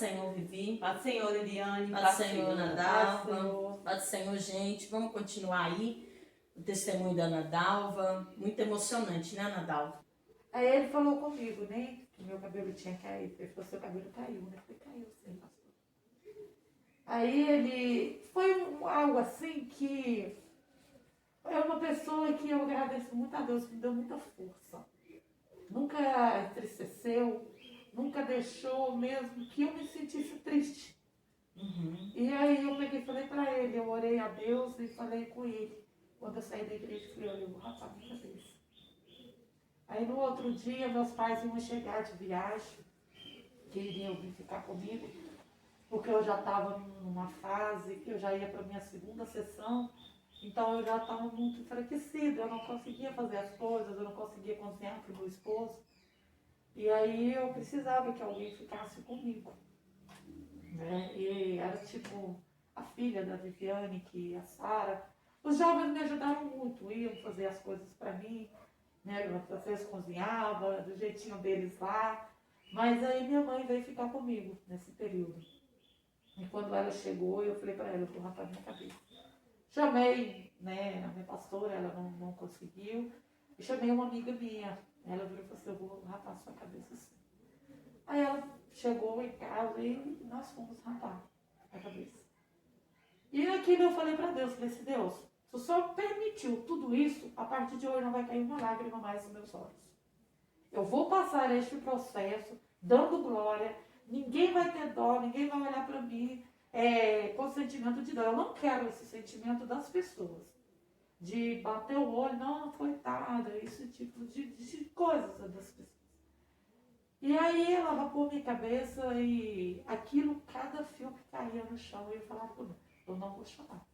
Senhor, Vivi. Paz do Senhor, Eliane. Paz do Senhor, Paz Nadalva. Paz do Senhor, gente. Vamos continuar aí o testemunho da Nadalva. Muito emocionante, né, Nadalva? Aí ele falou comigo, né? Que meu cabelo tinha caído. Ele falou, seu cabelo caiu, né? Eu falei, caiu sim, pastor. Aí ele... Foi algo assim que... É uma pessoa que eu agradeço muito a Deus, que me deu muita força. Nunca entristeceu, nunca deixou mesmo que eu me sentisse triste. E aí eu peguei e falei pra ele, eu orei a Deus e falei com ele. Quando eu saí da igreja, eu falei, olha, eu vou rapar minha cabeça. Aí no outro dia, meus pais iam chegar de viagem, que iriam vir ficar comigo, porque eu já estava numa fase que eu já ia para minha segunda sessão, então eu já estava muito enfraquecida, eu não conseguia fazer as coisas, eu não conseguia cozinhar para o meu esposo. E aí eu precisava que alguém ficasse comigo. Né? E era tipo a filha da Viviane, que a Sara. Os jovens me ajudaram muito, iam fazer as coisas para mim, né? Às vezes cozinhava, do jeitinho deles lá. Mas aí minha mãe veio ficar comigo nesse período. E quando ela chegou, eu falei para ela, eu vou rapar minha cabeça. Chamei, né, a minha pastora, ela não conseguiu. E chamei uma amiga minha. Ela virou e falou assim, eu vou rapar sua cabeça assim. Aí ela chegou em casa e nós fomos rapar a cabeça. E naquilo eu falei para Deus, falei assim, Deus, se o Senhor permitiu tudo isso, a partir de hoje não vai cair uma lágrima mais nos meus olhos. Eu vou passar este processo dando glória, ninguém vai ter dó, ninguém vai olhar para mim com sentimento de dó. Eu não quero esse sentimento das pessoas. De bater o olho, não, coitada, esse tipo de coisas das pessoas. E aí ela rapou minha cabeça e aquilo, cada fio que caía no chão, eu falava comigo, eu não vou chorar.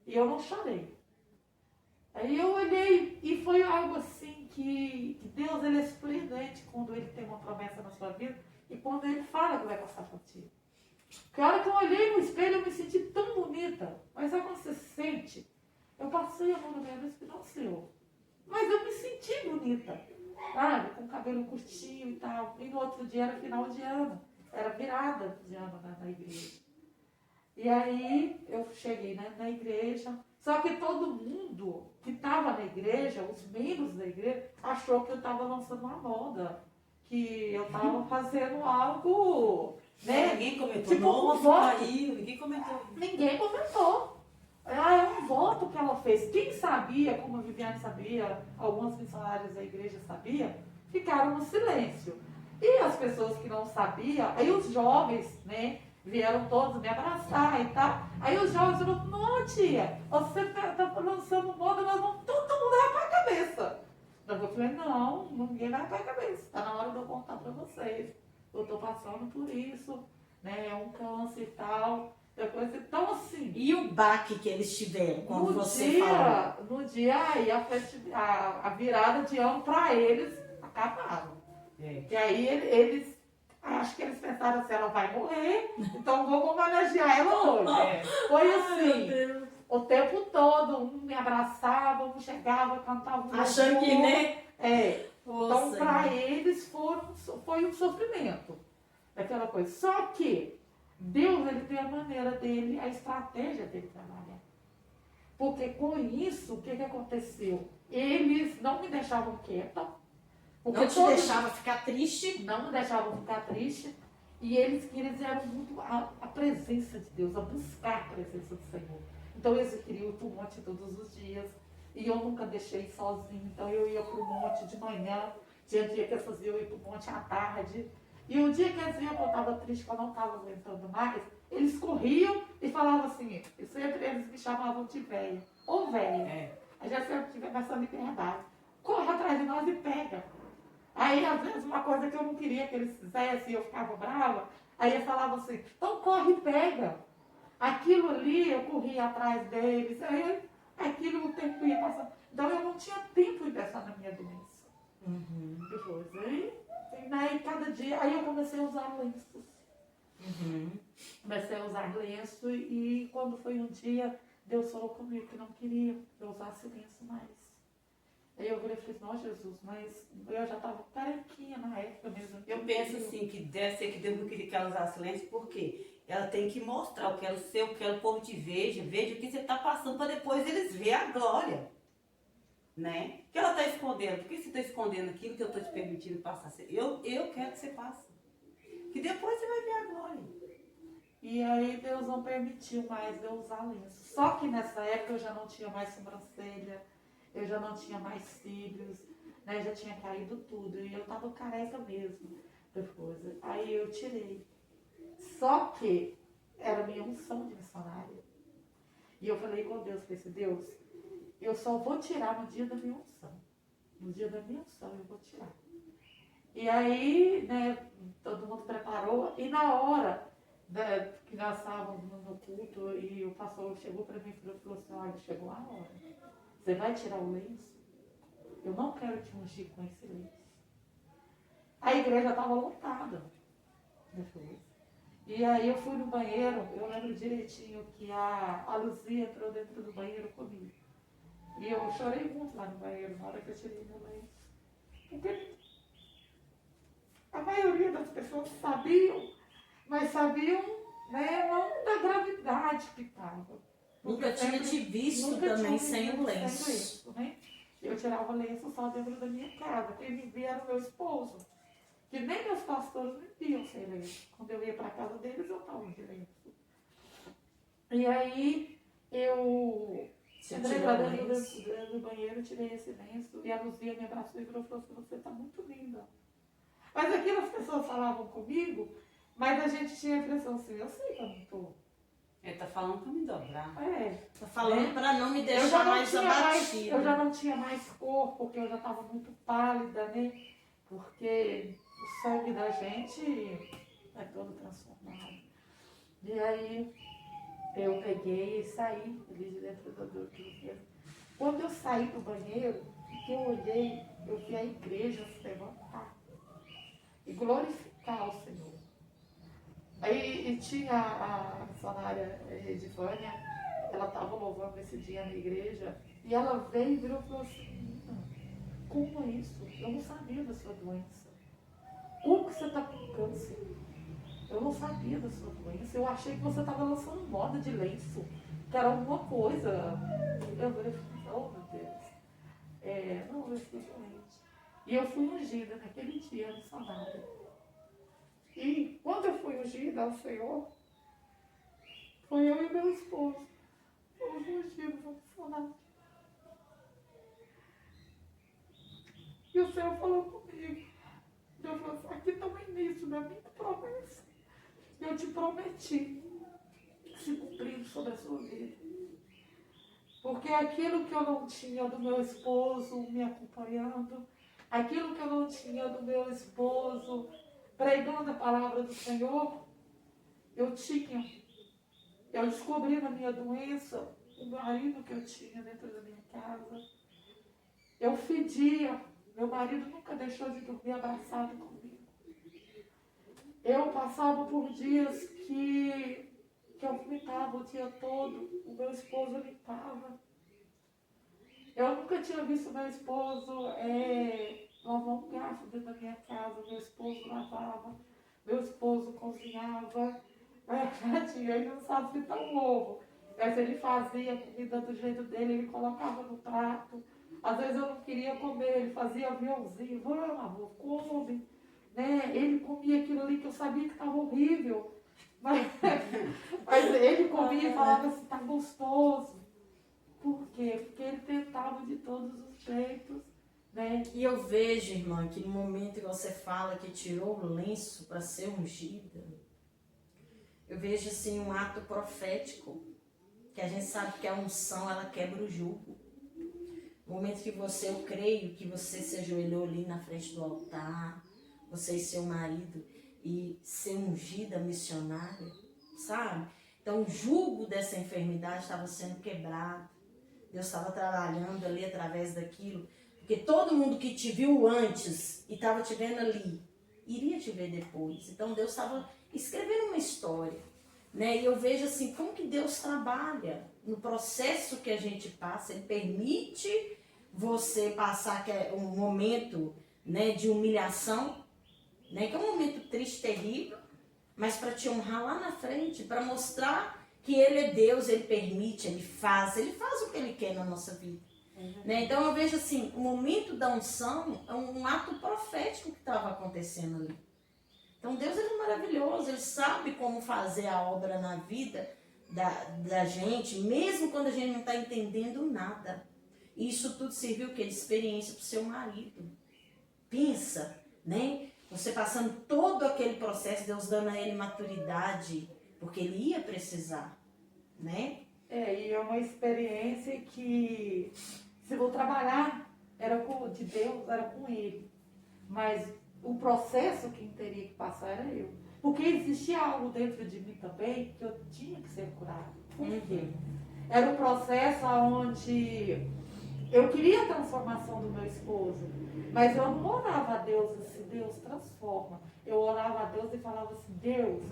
E eu não chorei. Aí eu olhei e foi algo assim que Deus, ele é surpreendente quando ele tem uma promessa na sua vida e quando ele fala que vai passar por ti. Porque a hora que eu olhei no espelho eu me senti tão bonita. Mas sabe quando você se sente? Eu passei a mão na minha cabeça e não, Senhor. Mas eu me senti bonita. Sabe? Com o cabelo curtinho e tal. E no outro dia era final de ano. Era virada de ano na igreja. E aí eu cheguei na igreja. Só que todo mundo que estava na igreja, os membros da igreja, achou que eu estava lançando uma moda. Que eu estava fazendo algo, né? Ninguém comentou, tipo, nossa, um voto. caiu, ninguém comentou. Ninguém comentou. É um voto que ela fez. Quem sabia, como a Viviane sabia, algumas missionárias da igreja sabiam, ficaram no silêncio. E as pessoas que não sabiam, aí os jovens, né, vieram todos me abraçar e tal. Aí os jovens falaram, não, tia, você tá lançando moda, mas não, todo mundo vai para a cabeça. Eu falei, não, ninguém vai para a cabeça. Está na hora de eu contar para vocês. Eu estou passando por isso, né, é um câncer e tal. Então, assim. E o baque que eles tiveram, como você falou? No dia aí, a virada de ano para eles acabaram. E aí eles, acho que eles pensaram assim, ela vai morrer, então vamos homenagear ela hoje. Foi assim, o tempo todo, um me abraçava, um chegava, cantava um achando que nem... Então, para eles foi um sofrimento. Aquela coisa. Só que Deus, ele tem a maneira dele, a estratégia dele trabalhar. Porque com isso, o que aconteceu? Eles não me deixavam quieta. Não te deixavam ficar triste? Não me deixavam ficar triste. E eles eram muito a presença de Deus, a buscar a presença do Senhor. Então eles queriam ir para o monte todos os dias. E eu nunca deixei sozinho. Então eu ia para o monte de manhã. Tinha dia que eles faziam eu ir para o monte à tarde. E o dia que eles viam que eu estava triste, que eu não estava aguentando mais, eles corriam e falavam assim, sempre eles me chamavam de velha, ou velha. A gente sempre tive essa liberdade. Corre atrás de nós e pega. Aí, às vezes, uma coisa que eu não queria que eles fizessem, eu ficava brava, aí eles falavam assim, então corre e pega. Aquilo ali, eu corria atrás deles, aí aquilo o tempo ia passando. Então eu não tinha tempo de pensar na minha doença. Depois, aí cada dia, aí eu comecei a usar lenços. Comecei a usar lenço e quando foi um dia, Deus falou comigo que não queria que eu usasse lenço mais. Aí eu falei, não, Jesus, mas eu já estava carequinha na época mesmo. Eu penso assim, que deve ser que Deus não queria que ela usasse lenço, porque ela tem que mostrar, eu quero ser, eu quero que o povo te veja o que você está passando, para depois eles verem a glória. Né? O que ela está escondendo? Por que você está escondendo aquilo que eu estou te permitindo passar? Eu quero que você passe. Que depois você vai ver a glória. E aí Deus não permitiu mais eu usar lenço. Só que nessa época eu já não tinha mais sobrancelha, eu já não tinha mais cílios, né? Já tinha caído tudo. E eu tava careca mesmo depois. Aí eu tirei. Só que era minha unção de missionária. E eu falei com Deus, pensei, Deus, eu só vou tirar no dia da minha unção. No dia da minha unção eu vou tirar. E aí, né, todo mundo preparou. E na hora que nós estávamos no culto e o pastor chegou para mim e falou assim, olha, chegou a hora. Você vai tirar o lenço? Eu não quero te ungir com esse lenço. A igreja estava lotada. E aí eu fui no banheiro, eu lembro direitinho que a Luzia entrou dentro do banheiro comigo. E eu chorei muito lá no banheiro na hora que eu tirei meu lenço. Porque a maioria das pessoas sabiam, mas sabiam, né, não da gravidade que estava. Nunca tinha te visto também sem o lenço. Né? Eu tirava lenço só dentro da minha casa. Quem me via era o meu esposo. Que nem meus pastores me viam sem lenço. Quando eu ia para a casa deles, eu estava de lenço. E aí eu entrei lá dentro do banheiro, tirei esse lenço. E a Luzia me abraçou e falou assim, você está muito linda. Mas aquilo as pessoas falavam comigo, mas a gente tinha a impressão assim, eu sei que eu não estou. Ele está falando para me dobrar. Tá falando para não me deixar mais abatida. Eu já não tinha mais cor, porque eu já estava muito pálida, né? Porque o sangue da gente é todo transformado. E aí eu peguei e saí ali de dentro do banheiro. Quando eu saí do banheiro, que eu olhei, eu vi a igreja se levantar e glorificar o Senhor. Aí e tinha a missionária Edivânia, ela estava louvando esse dia na igreja, e ela veio e virou e falou assim, como é isso? Eu não sabia da sua doença. Como que você está com câncer? Eu não sabia da sua doença. Eu achei que você estava lançando moda de lenço, que era alguma coisa. Eu falei, oh meu Deus. Não, eu fiquei doente. E eu fui ungida naquele dia missionária. E quando eu fui ungida ao Senhor, foi eu e meu esposo. Fomos ungidos ao missionário. E o Senhor falou comigo. Deus falou assim, aqui está o início da minha promessa. Eu te prometi se cumprindo sobre a sua vida. Porque aquilo que eu não tinha do meu esposo me acompanhando, aquilo que eu não tinha do meu esposo pregando a palavra do Senhor, eu tinha. Eu descobri na minha doença o marido que eu tinha dentro da minha casa. Eu fedia. Meu marido nunca deixou de dormir abraçado comigo. Eu passava por dias que eu vomitava o dia todo. O meu esposo limpava. Eu nunca tinha visto meu esposo lavar um garfo dentro da minha casa. Meu esposo lavava. Meu esposo cozinhava. Ele não sabe fritar um ovo. Mas ele fazia a comida do jeito dele, ele colocava no prato. Às vezes eu não queria comer, ele fazia aviãozinho, vamos amor, come. Né? Ele comia aquilo ali que eu sabia que estava horrível. Mas ele comia e falava assim, está gostoso. Por quê? Porque ele tentava de todos os jeitos. Né? E eu vejo, irmã, que no momento que você fala que tirou o lenço para ser ungida, eu vejo assim um ato profético, que a gente sabe que a unção, ela quebra o jugo. No momento que você, eu creio que você se ajoelhou ali na frente do altar, você e seu marido, e ser ungida missionária, sabe? Então o jugo dessa enfermidade estava sendo quebrado. Deus estava trabalhando ali através daquilo. Porque todo mundo que te viu antes e estava te vendo ali, iria te ver depois. Então Deus estava escrevendo uma história. Né? E eu vejo assim, como que Deus trabalha no processo que a gente passa. Ele permite você passar um momento, né, de humilhação, né, que é um momento triste, terrível, mas para te honrar lá na frente, para mostrar que Ele é Deus, Ele permite, Ele faz o que Ele quer na nossa vida. Né? Então eu vejo assim, o momento da unção é um ato profético que estava acontecendo ali. Então Deus ele é maravilhoso, Ele sabe como fazer a obra na vida da gente, mesmo quando a gente não está entendendo nada. E isso tudo serviu de experiência para o seu marido. Pensa, né? Você passando todo aquele processo, Deus dando a ele maturidade, porque ele ia precisar, né? E é uma experiência que, se eu trabalhar, era de Deus, era com Ele. Mas o processo quem teria que passar era eu. Porque existia algo dentro de mim também que eu tinha que ser curado. Por quê? Era um processo onde eu queria a transformação do meu esposo, mas eu não orava a Deus assim, Deus transforma. Eu orava a Deus e falava assim, Deus,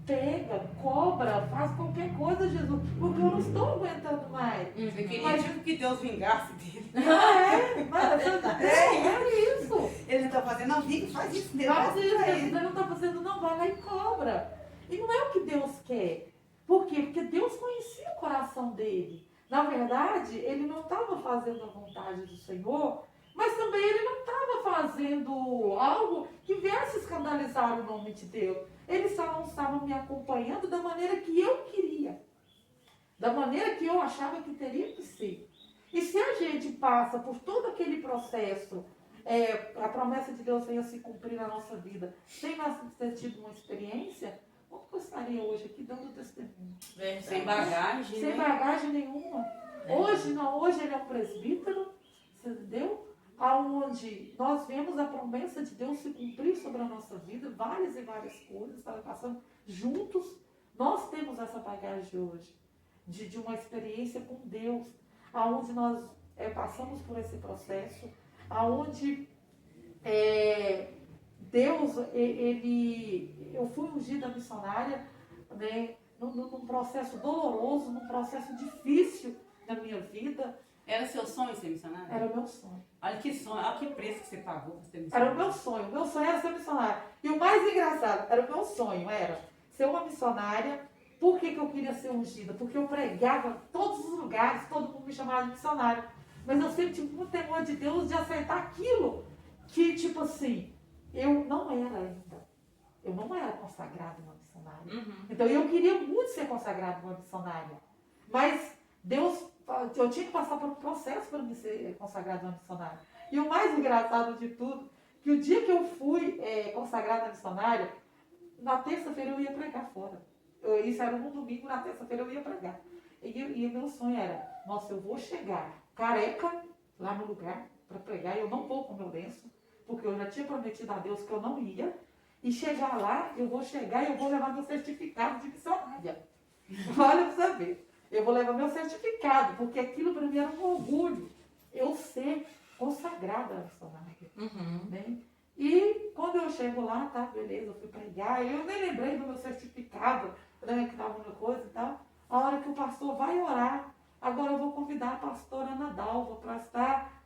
pega, cobra, faz qualquer coisa, Jesus, porque eu não estou aguentando mais. Você queria que Deus vingasse dele. Mas é isso. Ele não está fazendo, não, vinga, faz isso. Faz isso, ele não está fazendo, não, vai lá e cobra. E não é o que Deus quer. Por quê? Porque Deus conhecia o coração dele. Na verdade, ele não estava fazendo a vontade do Senhor, mas também ele não estava fazendo algo que viesse escandalizar o nome de Deus. Ele só não estava me acompanhando da maneira que eu queria, da maneira que eu achava que teria que ser. E se a gente passa por todo aquele processo, a promessa de Deus venha se cumprir na nossa vida, sem nós ter tido uma experiência, como eu estaria hoje aqui dando testemunho? Sem bagagem, Sem bagagem nenhuma. Hoje não, hoje ele é um presbítero, entendeu? Aonde nós vemos a promessa de Deus se cumprir sobre a nossa vida, várias e várias coisas, estava passando juntos. Nós temos essa bagagem hoje, de uma experiência com Deus, aonde nós passamos por esse processo, aonde Deus, eu fui ungida missionária, né, num processo doloroso, num processo difícil na minha vida. Era seu sonho ser missionária? Era o meu sonho. Olha que sonho, olha que preço que você pagou para ser missionária. Era o meu sonho. O meu sonho era ser missionária. E o mais engraçado, era o meu sonho, era ser uma missionária. Por que eu queria ser ungida? Porque eu pregava em todos os lugares, todo mundo me chamava de missionária. Mas eu sempre tive muito temor de Deus de aceitar aquilo que, tipo assim, eu não era ainda. Eu não era consagrada uma missionária. Então eu queria muito ser consagrada uma missionária. Mas Deus, eu tinha que passar por um processo para me ser consagrada uma missionária. E o mais engraçado de tudo, que o dia que eu fui consagrada missionária, na terça-feira eu ia pregar fora. Isso era um domingo, na terça-feira eu ia pregar. E o meu sonho era, nossa, eu vou chegar careca lá no lugar para pregar, eu não vou com meu lenço, porque eu já tinha prometido a Deus que eu não ia, e chegar lá, eu vou chegar e eu vou levar meu certificado de missionária. Olha para você ver. Eu vou levar meu certificado, porque aquilo para mim era um orgulho, eu ser consagrada a missionária. Né? E quando eu chego lá, tá, beleza, eu fui pregar, eu nem lembrei do meu certificado, né, que estava uma coisa e tal. A hora que o pastor vai orar, agora eu vou convidar a pastora Ana Dalva para estar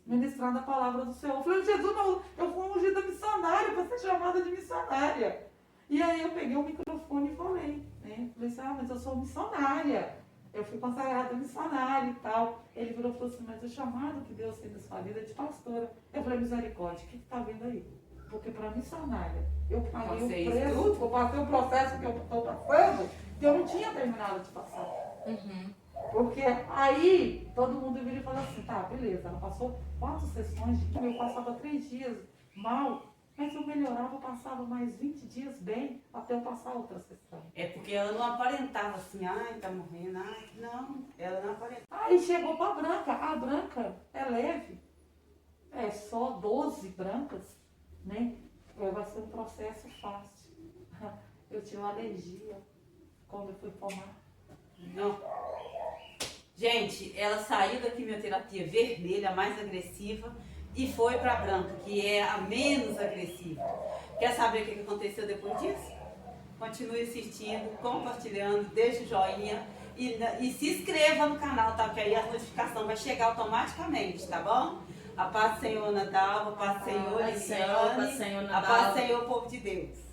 ministrando a palavra do Senhor. Eu falei, Jesus, não, eu fui ungida missionária, para ser chamada de missionária. E aí eu peguei o microfone e falei, né? Falei assim, mas eu sou missionária. Eu fui consagrada missionária e tal. Ele virou e falou assim, mas o chamado que Deus tem na sua vida é de pastora. Eu falei, misericórdia, o que está vendo aí? Porque para missionária, eu paguei o preço, eu passei o processo que eu estou passando, que eu não tinha terminado de passar. Porque aí todo mundo vira e fala assim, tá, beleza, ela passou 4 sessões de quimio, eu passava 3 dias mal, mas eu melhorava, eu passava mais 20 dias bem, até eu passar outra sessão. É porque ela não aparentava assim, ai, tá morrendo, ai, não, ela não aparentava. Aí chegou pra branca, a branca é leve, é só 12 brancas, né? Vai ser um processo fácil. Eu tinha uma alergia quando eu fui formar. Não. Gente, ela saiu da quimioterapia vermelha, a mais agressiva, e foi para a branca, que é a menos agressiva. Quer saber o que aconteceu depois disso? Continue assistindo, compartilhando, deixe o joinha E se inscreva no canal, tá? Que aí a notificação vai chegar automaticamente, tá bom? A paz do Senhor, Natal, a paz do Senhor, A paz do Senhor, a paz do Liliane, Senhor, a paz do Nadal. Senhor, povo de Deus.